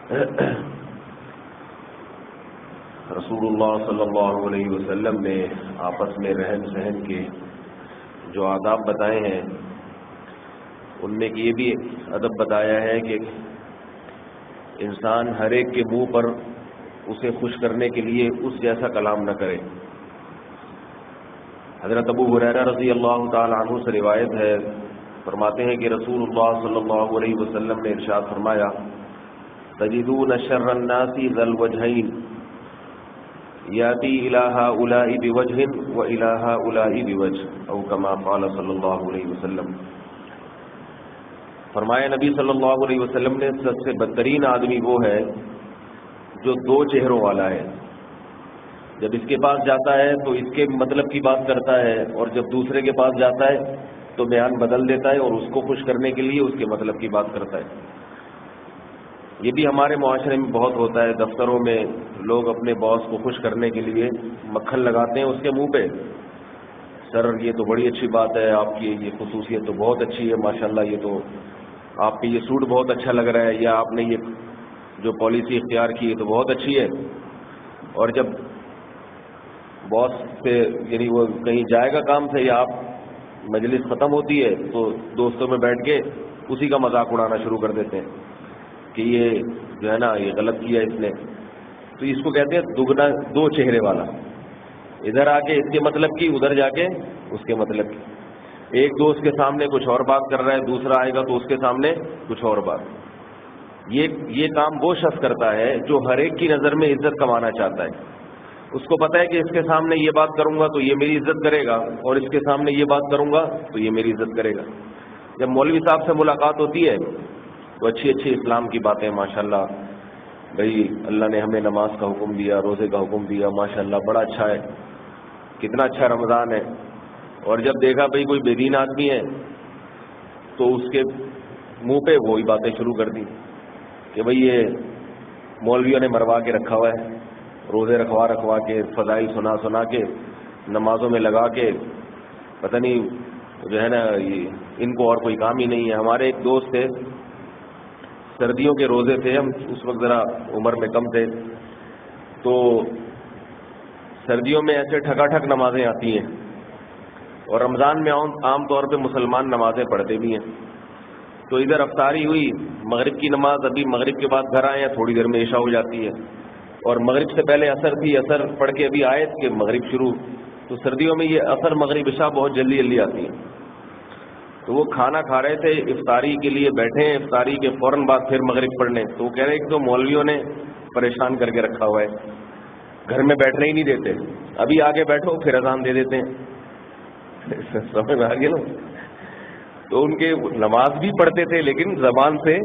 رسول اللہ صلی اللہ علیہ وسلم نے آپس میں رہن سہن کے جو آداب بتائے ہیں ان میں یہ بھی ادب بتایا ہے کہ انسان ہر ایک کے منہ پر اسے خوش کرنے کے لیے اس جیسا کلام نہ کرے۔ حضرت ابو ہریرہ رضی اللہ تعالی عنہ سے روایت ہے، فرماتے ہیں کہ رسول اللہ صلی اللہ علیہ وسلم نے ارشاد فرمایا، تجدون شر الناس ذا الوجهين یاتی الی ہؤلاء بوجہ و الی ہؤلاء بوجہ، او کما قال صلی اللہ علیہ وسلم۔ فرمایا نبی صلی اللہ علیہ وسلم نے سب سے بدترین آدمی وہ ہے جو دو چہروں والا ہے، جب اس کے پاس جاتا ہے تو اس کے مطلب کی بات کرتا ہے، اور جب دوسرے کے پاس جاتا ہے تو بیان بدل دیتا ہے اور اس کو خوش کرنے کے لیے اس کے مطلب کی بات کرتا ہے۔ یہ بھی ہمارے معاشرے میں بہت ہوتا ہے، دفتروں میں لوگ اپنے باس کو خوش کرنے کے لیے مکھن لگاتے ہیں اس کے منہ پہ، سر یہ تو بڑی اچھی بات ہے، آپ کی یہ خصوصیت تو بہت اچھی ہے، ماشاءاللہ یہ تو آپ پہ یہ سوٹ بہت اچھا لگ رہا ہے، یا آپ نے یہ جو پالیسی اختیار کی ہے تو بہت اچھی ہے۔ اور جب باس سے یعنی وہ کہیں جائے گا کام سے یا آپ مجلس ختم ہوتی ہے تو دوستوں میں بیٹھ کے اسی کا مذاق اڑانا شروع کر دیتے ہیں کہ یہ جو ہے نا یہ غلط کیا اس نے، تو اس کو کہتے ہیں دگنا دو چہرے والا، ادھر آ کے اس کے مطلب کی، ادھر جا کے اس کے مطلب کی۔ ایک دوست کے سامنے کچھ اور بات کر رہا ہے، دوسرا آئے گا تو اس کے سامنے کچھ اور بات۔ یہ کام وہ شخص کرتا ہے جو ہر ایک کی نظر میں عزت کمانا چاہتا ہے، اس کو پتہ ہے کہ اس کے سامنے یہ بات کروں گا تو یہ میری عزت کرے گا، اور اس کے سامنے یہ بات کروں گا تو یہ میری عزت کرے گا۔ جب مولوی صاحب سے ملاقات ہوتی ہے تو اچھی اچھی اسلام کی باتیں، ماشاءاللہ بھائی اللہ نے ہمیں نماز کا حکم دیا، روزے کا حکم دیا، ماشاءاللہ بڑا اچھا ہے، کتنا اچھا رمضان ہے۔ اور جب دیکھا بھائی کوئی بے دین آدمی ہے تو اس کے منہ پہ وہی باتیں شروع کر دی کہ بھئی یہ مولویوں نے مروا کے رکھا ہوا ہے، روزے رکھوا کے، فضائل سنا کے، نمازوں میں لگا کے، پتہ نہیں جو ہے نا ان کو اور کوئی کام ہی نہیں ہے۔ ہمارے ایک دوست تھے، سردیوں کے روزے تھے، ہم اس وقت ذرا عمر میں کم تھے، تو سردیوں میں ایسے ٹھکا نمازیں آتی ہیں، اور رمضان میں عام طور پہ مسلمان نمازیں پڑھتے بھی ہیں۔ تو ادھر افطاری ہوئی، مغرب کی نماز، ابھی مغرب کے بعد گھر آئے ہیں، تھوڑی دیر میں عشاء ہو جاتی ہے، اور مغرب سے پہلے عصر تھی، عصر پڑھ کے ابھی آئے کہ مغرب شروع۔ تو سردیوں میں یہ عصر مغرب عشاء بہت جلدی آتی ہے۔ تو وہ کھانا کھا رہے تھے، افطاری کے لیے بیٹھے ہیں، افطاری کے فوراً بعد پھر مغرب پڑھنے، تو وہ کہہ رہے کہ تو مولویوں نے پریشان کر کے رکھا ہوا ہے، گھر میں بیٹھنے ہی نہیں دیتے، ابھی آگے بیٹھو پھر اذان دے دیتے ہیں۔ سمجھ میں آ گیا نا؟ تو ان کے نماز بھی پڑھتے تھے لیکن زبان سے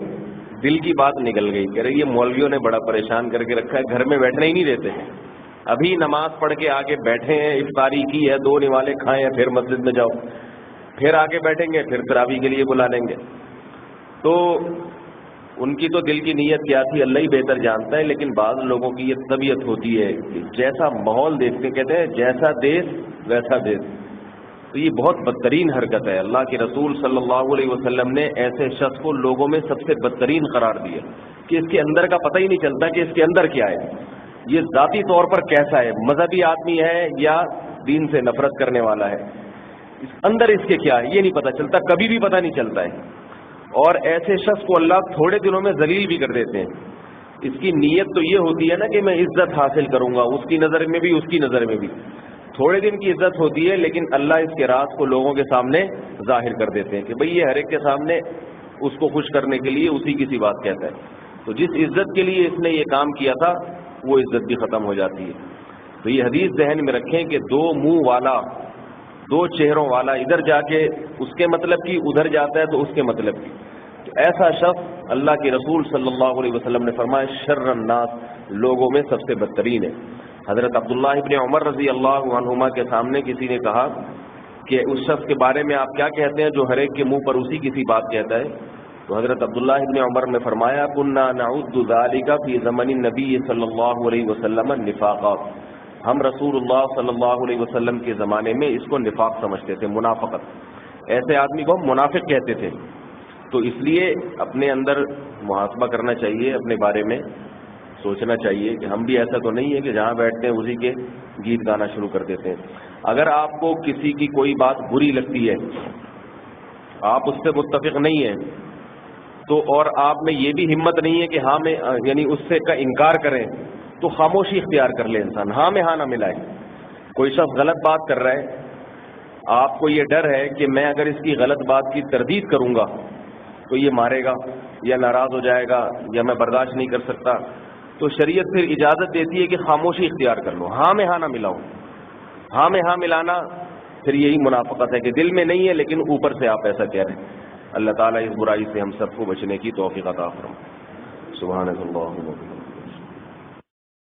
دل کی بات نکل گئی، کہہ رہے یہ مولویوں نے بڑا پریشان کر کے رکھا ہے، گھر میں بیٹھنے ہی نہیں دیتے ہیں، ابھی نماز پڑھ کے آگے بیٹھے ہیں، افطاری کی ہے، 2 نوالے کھائے ہیں، پھر مسجد میں جاؤ، پھر آگے بیٹھیں گے، پھر تراویح کے لیے بلا لیں گے۔ تو ان کی تو دل کی نیت کیا تھی اللہ ہی بہتر جانتا ہے، لیکن بعض لوگوں کی یہ طبیعت ہوتی ہے کہ جیسا ماحول دیکھتے، کہتے ہیں جیسا دیس ویسا دیس، تو یہ بہت بدترین حرکت ہے۔ اللہ کے رسول صلی اللہ علیہ وسلم نے ایسے شخص کو لوگوں میں سب سے بدترین قرار دیا کہ اس کے اندر کا پتہ ہی نہیں چلتا کہ اس کے اندر کیا ہے، یہ ذاتی طور پر کیسا ہے، مذہبی آدمی ہے یا دین سے نفرت کرنے والا ہے، اندر اس کے کیا ہے یہ نہیں پتہ چلتا، کبھی بھی پتہ نہیں چلتا ہے۔ اور ایسے شخص کو اللہ تھوڑے دنوں میں ذلیل بھی کر دیتے ہیں۔ اس کی نیت تو یہ ہوتی ہے نا کہ میں عزت حاصل کروں گا، اس کی نظر میں بھی اس کی نظر میں بھی، تھوڑے دن کی عزت ہوتی ہے، لیکن اللہ اس کے راز کو لوگوں کے سامنے ظاہر کر دیتے ہیں کہ بھئی یہ ہر ایک کے سامنے اس کو خوش کرنے کے لیے اسی کی سی بات کہتا ہے، تو جس عزت کے لیے اس نے یہ کام کیا تھا وہ عزت بھی ختم ہو جاتی ہے۔ تو یہ حدیث ذہن میں رکھیں کہ 2 منہ والا، 2 چہروں والا، ادھر جا کے اس کے مطلب کی، ادھر جاتا ہے تو اس کے مطلب کی، تو ایسا شخص اللہ کے رسول صلی اللہ علیہ وسلم نے فرمایا شر الناس، لوگوں میں سب سے بدترین ہے۔ حضرت عبداللہ ابن عمر رضی اللہ عنہما کے سامنے کسی نے کہا کہ اس شخص کے بارے میں آپ کیا کہتے ہیں جو ہر ایک کے منہ پر اسی کسی بات کہتا ہے؟ تو حضرت عبداللہ ابن عمر نے فرمایا کنا نعد ذلك فی زمن النبی صلی اللہ علیہ وسلم نفاقا، ہم رسول اللہ صلی اللہ علیہ وسلم کے زمانے میں اس کو نفاق سمجھتے تھے، منافقت، ایسے آدمی کو ہم منافق کہتے تھے تو اس لیے اپنے اندر محاسبہ کرنا چاہیے، اپنے بارے میں سوچنا چاہیے کہ ہم بھی ایسا تو نہیں ہے کہ جہاں بیٹھتے ہیں اسی کے گیت گانا شروع کر دیتے ہیں۔ اگر آپ کو کسی کی کوئی بات بری لگتی ہے، آپ اس سے متفق نہیں ہیں، تو اور آپ میں یہ بھی ہمت نہیں ہے کہ ہاں میں یعنی اس سے کا انکار کریں، تو خاموشی اختیار کر لے انسان، ہاں میں ہاں نہ ملائے۔ کوئی شخص غلط بات کر رہا ہے، آپ کو یہ ڈر ہے کہ میں اگر اس کی غلط بات کی تردید کروں گا تو یہ مارے گا یا ناراض ہو جائے گا یا میں برداشت نہیں کر سکتا، تو شریعت پھر اجازت دیتی ہے کہ خاموشی اختیار کر لو، ہاں میں ہاں نہ ملاؤ۔ ہاں میں ہاں ملانا پھر یہی منافقت ہے کہ دل میں نہیں ہے لیکن اوپر سے آپ ایسا کہہ رہے ہیں۔ اللہ تعالیٰ اس برائی سے ہم سب کو بچنے کی توفیق عطا فرمائے۔ سبحانک اللہم و بحمدک۔